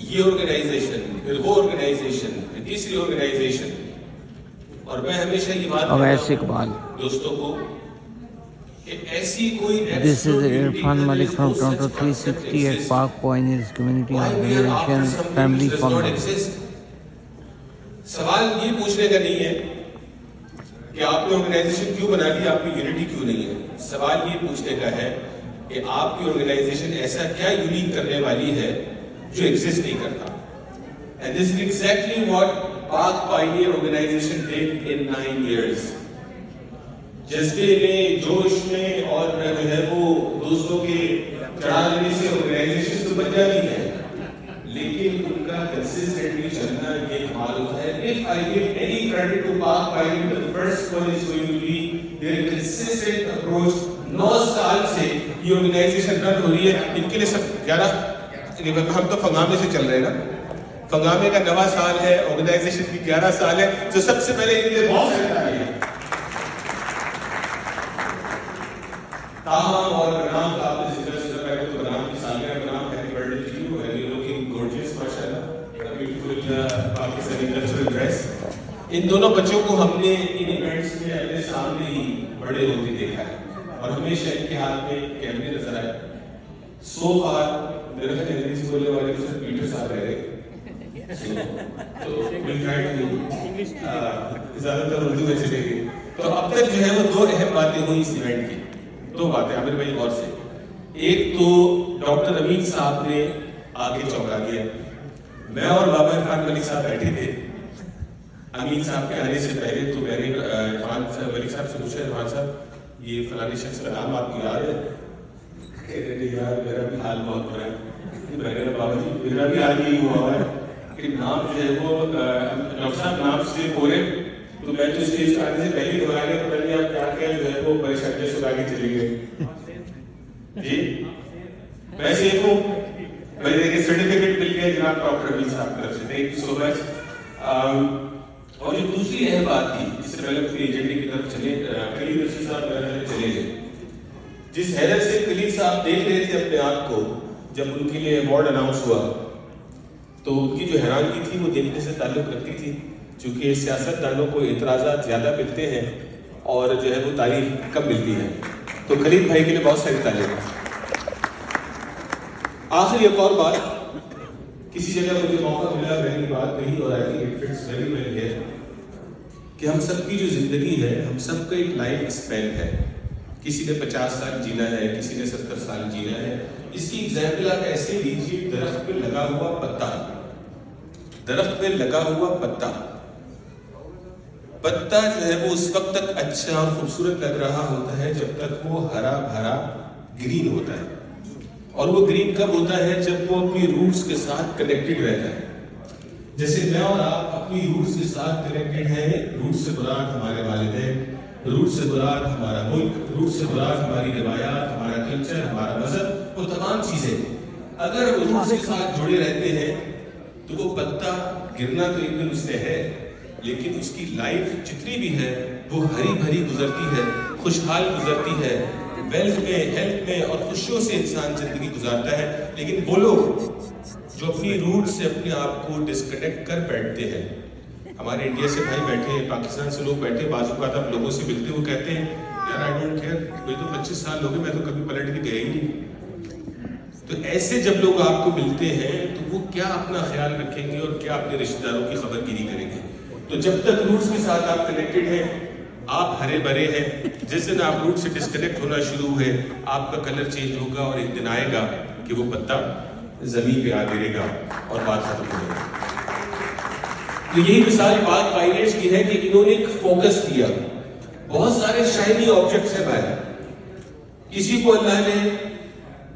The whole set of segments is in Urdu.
یہ آرگنائزیشن، پھر وہ آرگنائزیشن، پھر تیسری آرگنائزیشن. اور میں ہمیشہ یہ بات اویس اقبال. دوستوں کو کہ ایسی کوئی This is Irfan Malik from Toronto 360 at Park Pioneers Community Organization Family Fund. سوال یہ پوچھنے کا نہیں ہے کہ آپ نے آرگنائزیشن کیوں بنا لی، آپ کی یونٹی کیوں نہیں ہے. سوال یہ پوچھنے کا ہے کہ آپ کی آرگنائزیشن ایسا کیا یونیک کرنے والی ہے جو ایگزسٹ نہیں کرتا. And this is exactly what Park Pioneer Organization did in 9 years. جذبے میں، جوش میں اور جو ہے وہ دوستوں کے چڑھا لینے سے آرگنائزیشن تو بن جاتی ہے، لیکن ان کا کنسسٹنٹلی چلنا یہ کمال ہوتا ہے. If I give any credit to Park Pioneer, the first one is going to be their consistent approach. 9 سال سے یہ آرگنائزیشن رن ہو رہی ہے. ان کے لیے سب 11 ہم تو فنگامے سے چل رہے ہیں نا، فنگامے کا 9واں سال ہے، آرگنائزیشن کی 11 سال ہے. تو سب سے پہلے ان کے لیے بہت ساری تالیاں. تاہم اور بنام کا آپ نے ذکر سنا پہلے تو بنام کی سالگرہ. بنام happy birthday to you and you looking gorgeous ماشاءاللہ، بیوٹیفل پاکستانی کلچرل ڈریس. ان دونوں بچوں کو ہم نے ان ایونٹس میں اپنے سامنے ہی بڑے ہوتے دیکھا ہے اور ہمیشہ ان کے ہاتھ میں کیمرے نظر آئے. سو فار میرے خیال انگلش بولنے والے سر پیٹر صاحب رہ گئے، تو we'll try to زیادہ تر اردو میں چلے گئے. تو اب تک جو ہے وہ 2 اہم باتیں ہوئی اس ایونٹ کی. 2 باتیں عامر بھائی غور سے. ایک تو ڈاکٹر امین صاحب نے آگے چونکا دیا. میں اور بابا عرفان ملک صاحب بیٹھے تھے امین صاحب کے آنے سے پہلے، تو میں نے عرفان ملک صاحب سے پوچھا، عرفان صاحب یہ فلانے شخص کا نام آپ کو یاد ہے؟ کہہ رہے یار میرا بھی حال بہت برا ہے. میں کہہ رہا بابا جی میرا بھی حال یہی ہوا ہے کہ نام جو ہے وہ ڈاکٹر صاحب نام سے بولے. تو میں تو اسٹیج پہ آنے سے پہلے گھبرا گیا، پتہ نہیں آپ کیا کیا جو ہے وہ پریشانی سے آگے چلے گئے. جی میں سیف ہوں، میں دیکھیں سرٹیفکیٹ مل گیا جناب ڈاکٹر امین صاحب کی طرف سے. تھینک یو سو مچ. اور جو دوسری اہم بات تھی، اس سے پہلے اپنی ایجنڈے کی طرف چلے، کلیم رشید صاحب چلے گئے. جس حیرت سے کلیم صاحب دیکھ رہے تھے اپنے آپ کو جب ان کے لیے ایوارڈ اناؤنس ہوا، تو ان کی جو حیرانگی تھی وہ دیکھنے سے تعلق رکھتی تھی. چونکہ سیاستدانوں کو اعتراضات زیادہ ملتے ہیں اور جو ہے وہ تعریف کم ملتی ہے. تو خلیل بھائی کے لیے بہت ساری تعریف. آخر ایک اور بات، کسی جگہ مجھے موقع ملا، میں نے بات کہی اور I think it fits very well here, کہ ہم سب کی جو زندگی ہے، ہم سب کا ایک لائف اسپین ہے. کسی نے 50 سال جینا ہے، کسی نے 70 سال جینا ہے. اس کی ایگزامپل آپ ایسے لیجیے، درخت پہ لگا ہوا پتا، درخت پہ لگا ہوا پتا جو ہے وہ اس وقت تک اچھا اور خوبصورت لگ رہا ہوتا ہے جب تک وہ ہرا بھرا گرین ہوتا ہے. اور وہ گرین کب ہوتا ہے؟ جب وہ اپنی روٹس کے ساتھ کنیکٹڈ رہتا ہے. جیسے میں اور آپ اپنی روٹس کے ساتھ کنیکٹڈ ہیں. روٹ سے مراد ہمارے والدین، روٹ سے مراد ہمارا ملک، روٹ سے مراد ہماری روایات، ہمارا کلچر، ہمارا مذہب، وہ تمام چیزیں اگر روٹ کے ساتھ جڑے رہتے ہیں تو وہ پتا گرنا تو ایک دن اس سے ہے، لیکن اس کی لائف جتنی بھی ہے وہ ہری بھری گزرتی ہے، خوشحال گزرتی ہے، ویلتھ میں، ہیلتھ میں اور خوشیوں سے انسان زندگی گزارتا ہے. لیکن وہ لوگ جو اپنی روٹ سے اپنے آپ کو ڈسکنیکٹ کر بیٹھتے ہیں، ہمارے انڈیا سے بھائی بیٹھے ہیں، پاکستان سے لوگ بیٹھے، بعض اوقات آپ لوگوں سے ملتے ہوئے کہتے ہیں یار آئی ڈونٹ کیئر، کوئی تو 25 سال ہو گئے میں تو کبھی پلٹ کے گیا ہی نہیں. تو ایسے جب لوگ آپ کو ملتے ہیں تو وہ کیا اپنا خیال رکھیں گے اور کیا اپنے رشتہ داروں کی خبر گیری کریں گے؟ تو جب تک روٹس کے ساتھ آپ کنیکٹڈ ہیں، آپ ہرے بھرے ہیں. جس دن آپ روٹ سے ڈسکنیکٹ ہونا شروع ہوئے، آپ کا کلر چینج ہوگا اور ایک دن آئے گا کہ وہ پتا زمین پہ آ گرے گا اور بات ختم ہو جائے گی. تو یہی مثال پاک پائنیئرز کی ہے کہ انہوں نے ایک فوکس کیا. بہت سارے شائنی آبجیکٹس ہیں بھائی. کسی کو اللہ نے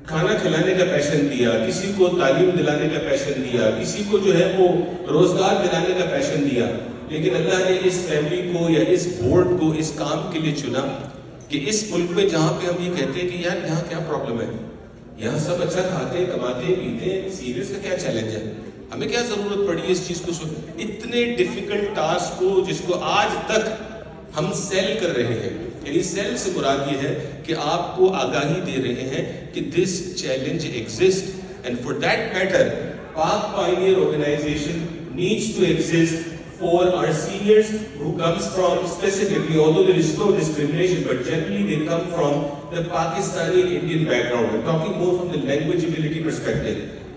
کھانا کھلانے کا پیشن دیا، کسی کو تعلیم دلانے کا پیشن دیا، کسی کو جو ہے وہ روزگار دلانے کا پیشن دیا. لیکن اللہ نے اس فیملی کو یا اس بورڈ کو اس کام کے لیے چنا کہ اس ملک میں جہاں پہ ہم یہ کہتے ہیں کہ یار یہاں کیا پرابلم ہے، یہاں سب اچھا کھاتے کماتے پیتے، سیریس کا کیا چیلنج ہے، ہمیں کیا ضرورت پڑی ہے اس چیز کو اتنے ڈیفیکلٹ ٹاسک کو جس کو آج تک ہم سیل کر رہے ہیں. یعنی سیل سے مراد یہ ہے کہ آپ کو آگاہی دے رہے ہیں کہ this challenge exist and for that matter Pak Pioneer Organization needs to exist for our seniors who comes from specifically, although there is no discrimination, but generally they come from the Pakistani and Indian background. We're talking more from the languageability perspective.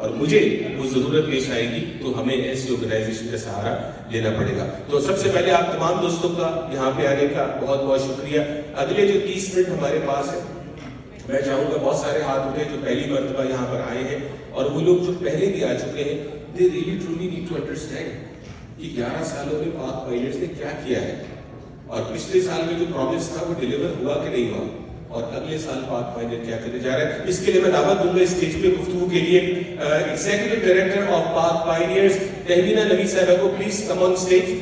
اور مجھے وہ ضرورت پیش آئے گی تو ہمیں ایسی آرگنائزیشن کا سہارا لینا پڑے گا. تو سب سے پہلے آپ تمام دوستوں کا یہاں پہ آنے کا بہت بہت شکریہ. اگلے جو 30 منٹ ہمارے پاس ہے, میں چاہوں گا بہت سارے ہاتھ اٹھے جو پہلی مرتبہ یہاں پر آئے ہیں اور وہ لوگ جو پہلے بھی آ چکے ہیں. they really truly need to understand کہ 11 سالوں میں پاک پائلٹس نے کیا کیا ہے اور پچھلے سال میں جو پرومس تھا وہ ڈیلیور ہوا کہ نہیں ہوا اور اگلے سال پاک پائلٹ کیا کرنے جا رہا ہے. اس کے لیے میں دعوت دوں گا اسٹیج پہ گفتگو کے لیے ایگزیکٹو ڈائریکٹر آف پاک پائلٹس تہمینہ نبی صاحبہ کو. Please come on stage.